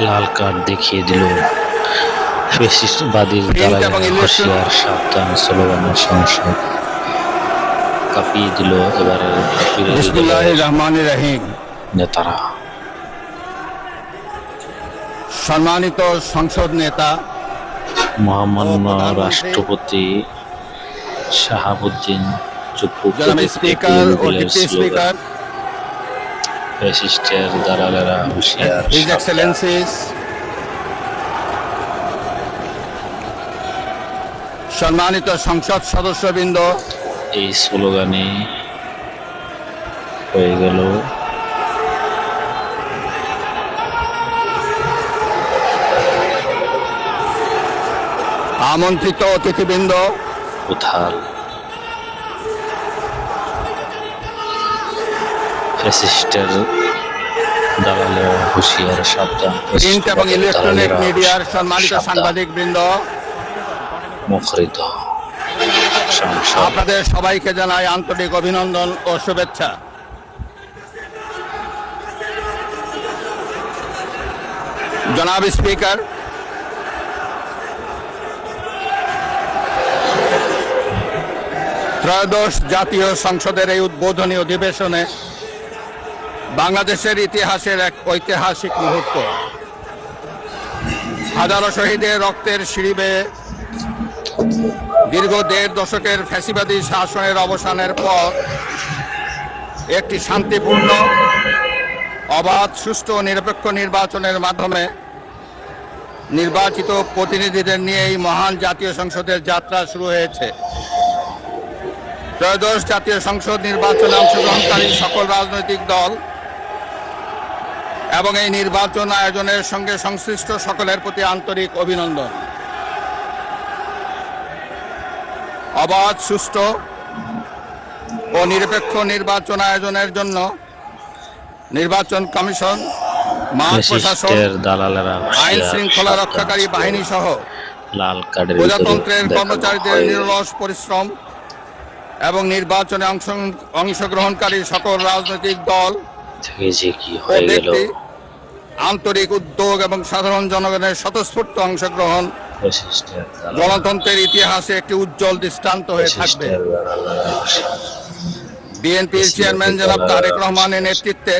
লাল card দেখিয়ে দিল ফ্যাসিস্টবাদীর দালালেরা, হুঁশিয়ার সাবধান স্লোগানের সংসদ কাঁপিয়ে দিল এবারের বিরোধী দলের রহিম। নেতারা। সম্মানিত সংসদ নেতা, মহামান্য রাষ্ট্রপতি শাহাবুদ্দিন চুপ্পু স্পিকার ও ডেপুটি স্পিকার, ফ্যাসিস্টের দালালেরা, হুঁশিয়ার হিজ এক্সেলেন্সিস, সম্মানিত সংসদ সদস্যবৃন্দ, এই স্লোগানে হয়ে গেল আমন্ত্রিত অতিথিবৃন্দ, উথাল। ফ্যাসিস্টের দালালেরা, হুঁশিয়ার সাবধান প্রিন্ট এবং ইলেকট্রনিক মিডিয়ার সম্মানিত সাংবাদিক বৃন্দ, মুখরিত সংসদ। আপনাদের সবাইকে জানাই আন্তরিক অভিনন্দন ও শুভেচ্ছা। জনাব স্পিকার, ত্রয়োদশ জাতীয় সংসদের এই উদ্বোধনী অধিবেশনে বাংলাদেশের ইতিহাসের এক ঐতিহাসিক মুহূর্ত। হাজারো শহীদের রক্তের সিঁড়ি বেয়ে দীর্ঘ ১.৫ দশকের ফ্যাসিবাদী শাসনের অবসানের পর একটি শান্তিপূর্ণ, অবাধ, সুষ্ঠু ও নিরপেক্ষ নির্বাচনের মাধ্যমে নির্বাচিত প্রতিনিধিদের নিয়ে এই মহান জাতীয় সংসদের যাত্রা শুরু হয়েছে। ত্রয়োদশ জাতীয় সংসদ নির্বাচনে অংশগ্রহণকারী সকল রাজনৈতিক দল এবং এই নির্বাচন আয়োজনের সঙ্গে সংশ্লিষ্ট সকলের প্রতি আন্তরিক অভিনন্দন। অবাধ, সুষ্ঠু ও নিরপেক্ষ নির্বাচন আয়োজনের জন্য নির্বাচন কমিশন, মাঠ প্রশাসন, আইন শৃঙ্খলা রক্ষাকারী বাহিনী সহ প্রজাতন্ত্রের কর্মচারীদের নিরলস পরিশ্রম এবং নির্বাচনে অংশগ্রহণকারী সকল রাজনৈতিক দল ও ব্যক্তি, আন্তরিক উদ্যোগ এবং সাধারণ জনগণের স্বতঃস্ফূর্ত অংশগ্রহণ গণতন্ত্রের ইতিহাসে একটি উজ্জ্বল দৃষ্টান্ত হয়ে থাকবে। বিএনপির চেয়ারম্যান জনাব তারেক রহমানের নেতৃত্বে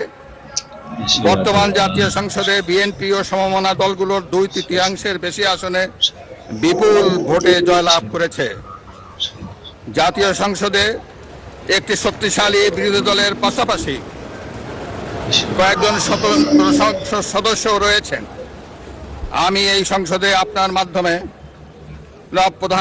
বর্তমান জাতীয় সংসদে বিএনপি ও সমমনা দলগুলোর 2/3 বেশি আসনে বিপুল ভোটে জয়লাভ করেছে। জাতীয় সংসদে একটি শক্তিশালী বিরোধী দলের পাশাপাশি কয়েকজন স্বতন্ত্র সংসদ সদস্য রয়েছেন। আমি এই সংসদে আপনার মাধ্যমে প্রধানমন্ত্রী